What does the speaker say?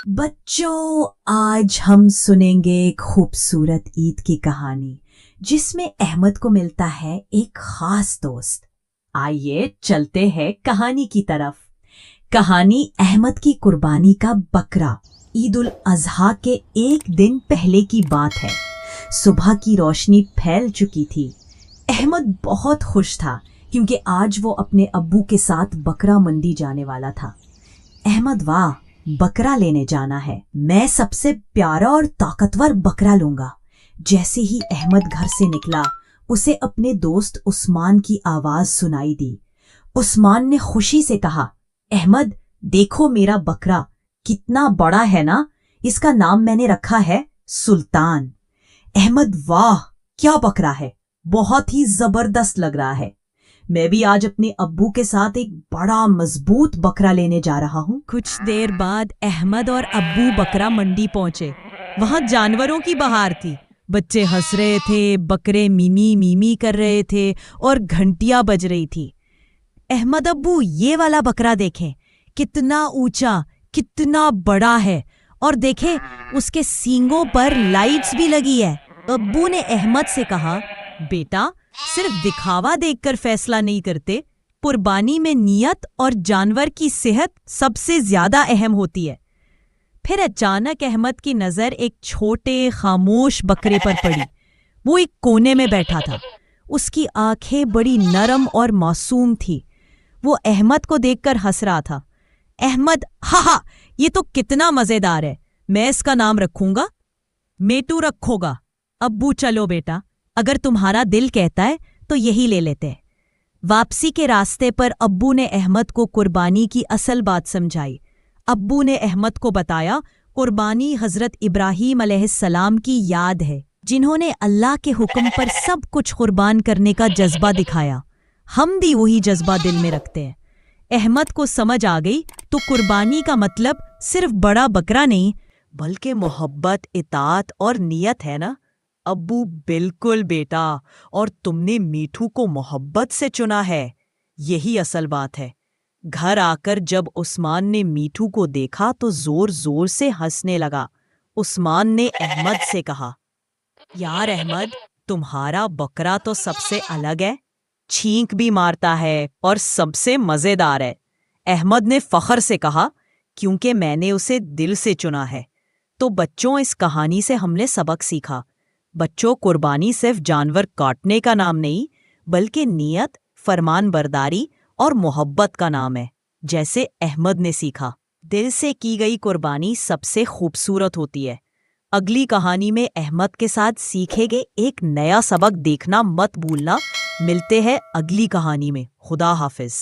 बच्चों, आज हम सुनेंगे एक खूबसूरत ईद की कहानी जिसमें अहमद को मिलता है एक खास दोस्त। आइए चलते हैं कहानी की तरफ। कहानी अहमद की कुर्बानी का बकरा। ईद उल अजहा के एक दिन पहले की बात है। सुबह की रोशनी फैल चुकी थी। अहमद बहुत खुश था क्योंकि आज वो अपने अब्बू के साथ बकरा मंडी जाने वाला था। अहमद, वाह, बकरा लेने जाना है। मैं सबसे प्यारा और ताकतवर बकरा लूंगा। जैसे ही अहमद घर से निकला, उसे अपने दोस्त उस्मान की आवाज सुनाई दी। उस्मान ने खुशी से कहा, अहमद, देखो मेरा बकरा कितना बड़ा है ना। इसका नाम मैंने रखा है सुल्तान। अहमद, वाह, क्या बकरा है, बहुत ही जबरदस्त लग रहा है। मैं भी आज अपने अब्बू के साथ एक बड़ा मजबूत बकरा लेने जा रहा हूँ। कुछ देर बाद अहमद और अब्बू बकरा मंडी पहुंचे। वहां जानवरों की बहार थी। बच्चे हंस रहे थे, बकरे मीमी मीमी कर रहे थे और घंटियां बज रही थी। अहमद, अब्बू, ये वाला बकरा देखें, कितना ऊंचा, कितना बड़ा है, और देखें उसके सींगों पर लाइट्स भी लगी है। अब्बू ने अहमद से कहा, बेटा, सिर्फ दिखावा देखकर फैसला नहीं करते। कुर्बानी में नियत और जानवर की सेहत सबसे ज्यादा अहम होती है। फिर अचानक अहमद की नजर एक छोटे खामोश बकरे पर पड़ी। वो एक कोने में बैठा था। उसकी आंखें बड़ी नरम और मासूम थी। वो अहमद को देखकर हंस रहा था। अहमद, हा, ये तो कितना मजेदार है। मैं इसका नाम रखूंगा मेटू रखोगा। अब्बू, चलो बेटा, अगर तुम्हारा दिल कहता है तो यही ले लेते हैं। वापसी के रास्ते पर अब्बू ने अहमद को कुर्बानी की असल बात समझाई। अब्बू ने अहमद को बताया, कुर्बानी हजरत इब्राहीम अलैहिस्सलाम की याद है, जिन्होंने अल्लाह के हुक्म पर सब कुछ कुर्बान करने का जज्बा दिखाया। हम भी वही जज्बा दिल में रखते हैं। अहमद को समझ आ गई तो कुर्बानी का मतलब सिर्फ बड़ा बकरा नहीं, बल्कि मोहब्बत, इताअत और नियत है ना। अब्बू, बिल्कुल बेटा, और तुमने मीठू को मोहब्बत से चुना है, यही असल बात है। घर आकर जब उस्मान ने मीठू को देखा तो जोर जोर से हंसने लगा। उस्मान ने अहमद से कहा, यार अहमद, तुम्हारा बकरा तो सबसे अलग है, छींक भी मारता है और सबसे मजेदार है। अहमद ने फख्र से कहा, क्योंकि मैंने उसे दिल से चुना है। तो बच्चों, इस कहानी से हमने सबक सीखा। बच्चों, कुर्बानी सिर्फ जानवर काटने का नाम नहीं, बल्कि नियत, फरमान बरदारी और मोहब्बत का नाम है। जैसे अहमद ने सीखा, दिल से की गई कुर्बानी सबसे खूबसूरत होती है। अगली कहानी में अहमद के साथ सीखेंगे एक नया सबक देखना मत भूलना। मिलते हैं अगली कहानी में। खुदा हाफिज।